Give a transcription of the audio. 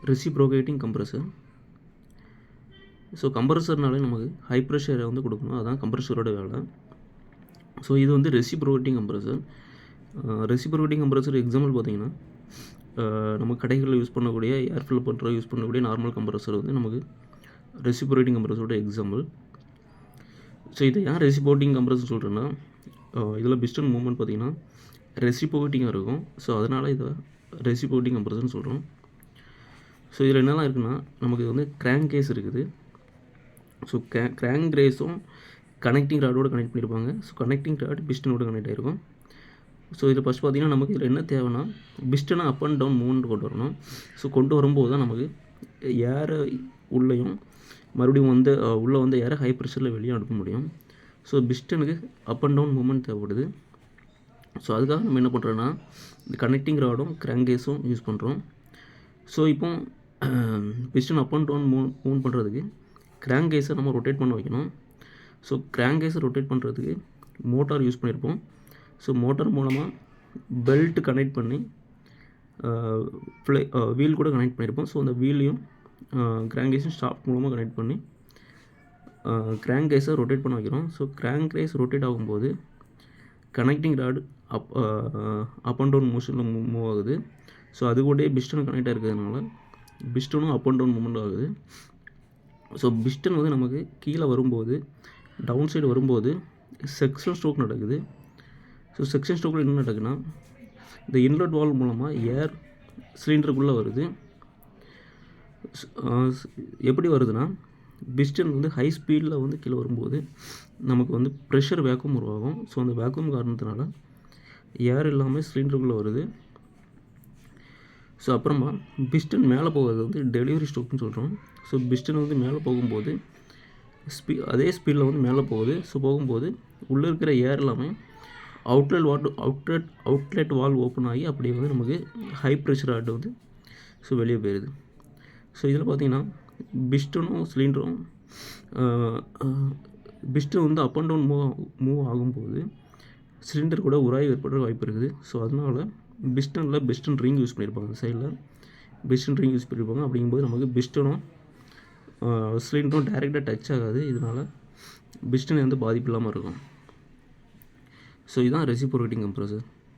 Reciprocating compressor. So கம்ப்ரஸர்னாலே நமக்கு high ப்ரெஷரை வந்து கொடுக்கணும், அதுதான் கம்ப்ரஸரோட வேலை. ஸோ இது வந்து reciprocating compressor. Reciprocating compressor example பார்த்தீங்கன்னா, நம்ம கடைகளில் யூஸ் பண்ணக்கூடிய ஏர் ஃபில் பண்ணுற யூஸ் பண்ணக்கூடிய நார்மல் கம்ப்ரஸர் வந்து நமக்கு ரெசிப்ரோகேட்டிங் கம்ப்ரஸரோட எக்ஸாம்பிள். ஸோ இதை ஏன் ரெசிப்ரோகேட்டிங் கம்ப்ரஸர் சொல்கிறேன்னா, இதில் பிஸ்டன் மூவ்மெண்ட் பார்த்திங்கன்னா ரெசிப்ரோகேட்டிங்காக இருக்கும். ஸோ அதனால் இதை ரெசிப்ரோகேட்டிங் கம்ப்ரஸர்னு சொல்கிறோம். ஸோ இதில் என்னெல்லாம் இருக்குன்னா, நமக்கு வந்து கிராங்க் கேஸ் இருக்குது. ஸோ கிராங்க் ரேஸும் கனெக்டிங் ராடோடு கனெக்ட் பண்ணியிருப்பாங்க. ஸோ கனெக்டிங் ராட் பிஸ்டனோடு கனெக்ட் ஆகிருக்கும். ஸோ இதில் ஃபஸ்ட் பார்த்திங்கன்னா நமக்கு இதில் என்ன தேவைன்னா, பிஸ்டனை அப் அண்ட் டவுன் மூவ்மெண்ட் கொண்டு வரணும். ஸோ கொண்டு வரும்போது தான் நமக்கு ஏரை உள்ளேயும் மறுபடியும் வந்து உள்ளே வந்து ஏரை ஹை ப்ரெஷரில் வெளியே அனுப்ப முடியும். ஸோ பிஸ்டனுக்கு அப் அண்ட் டவுன் மூவ்மெண்ட் தேவைப்படுது. ஸோ அதுக்காக நம்ம என்ன பண்ணுறோன்னா, இந்த கனெக்டிங் ராடும் கிராங்கேஸும் யூஸ் பண்ணுறோம். ஸோ இப்போ piston up and down move பண்ணுறதுக்கு கிராங்கேஸை நம்ம ரொட்டேட் பண்ண வைக்கணும். ஸோ கிராங்கேஸை ரொட்டேட் பண்ணுறதுக்கு மோட்டார் யூஸ் பண்ணியிருப்போம். ஸோ மோட்டார் மூலமாக பெல்ட் கனெக்ட் பண்ணி வீல் கூட கனெக்ட் பண்ணியிருப்போம். ஸோ அந்த வீலையும் கிராங்கேஸும் ஷாஃப்ட் மூலமாக கனெக்ட் பண்ணி கிராங்கேஸை ரொட்டேட் பண்ண வைக்கிறோம். ஸோ கிராங்கேஸ் ரொட்டேட் ஆகும்போது connecting rod up and down மோஷனில் மூவ் ஆகுது. ஸோ அது கூட பிஸ்டன் கனெக்டாக இருக்கிறதுனால பிஸ்டனும் அப் அண்ட் டவுன் மூவ்மெண்ட் ஆகுது. ஸோ பிஸ்டன் வந்து நமக்கு கீழே வரும்போது, டவுன் சைடு வரும்போது செக்ஷன் ஸ்ட்ரோக் நடக்குது. ஸோ செக்ஷன் ஸ்ட்ரோக்கில் என்ன நடக்குதுன்னா, இந்த இன்லெட் வால்வ் மூலமாக ஏர் சிலிண்டருக்குள்ளே வருது. எப்படி வருதுன்னா, பிஸ்டன் வந்து ஹை ஸ்பீடில் வந்து கீழே வரும்போது நமக்கு வந்து ப்ரெஷர் வேக்யூம் உருவாகும். ஸோ அந்த வேக்யூம் காரணத்தினால ஏர் இல்லாமல் சிலிண்டருக்குள்ளே வருது. ஸோ அப்புறமா பிஸ்டன் மேலே போகிறது வந்து டெலிவரி ஸ்ட்ரோக்னு சொல்கிறோம். ஸோ பிஸ்டன் வந்து மேலே போகும்போது அதே ஸ்பீடில் வந்து மேலே போகுது. ஸோ போகும்போது உள்ளே இருக்கிற ஏர் எல்லாமே அவுட்லெட் வால்வ் ஓப்பன் ஆகி அப்படியே வந்து நமக்கு ஹை ப்ரெஷர் ஆட் வந்து ஸோ வெளியே போயிடுது. ஸோ இதில் பார்த்திங்கன்னா பிஸ்டனும் சிலிண்டரும் பிஸ்டன் வந்து அப் அண்ட் டவுன் மூவ் ஆகும்போது சிலிண்டர் கூட உராய்வு ஏற்படுற வாய்ப்பு இருக்குது. ஸோ அதனால் பிஸ்டன் ரிங் யூஸ் பண்ணியிருப்பாங்க. அந்த சைடில் பிஸ்டன் ரிங் யூஸ் பண்ணியிருப்பாங்க. அப்படிங்கும்போது நமக்கு பிஸ்டனும் சிலிண்டரும் டைரெக்டாக டச் ஆகாது. இதனால் பிஸ்டன் வந்து பாதிப்பு இல்லாமல் இருக்கும். ஸோ இதுதான் ரெசிப்ரோகேட்டிங் கம்ப்ரஸர்.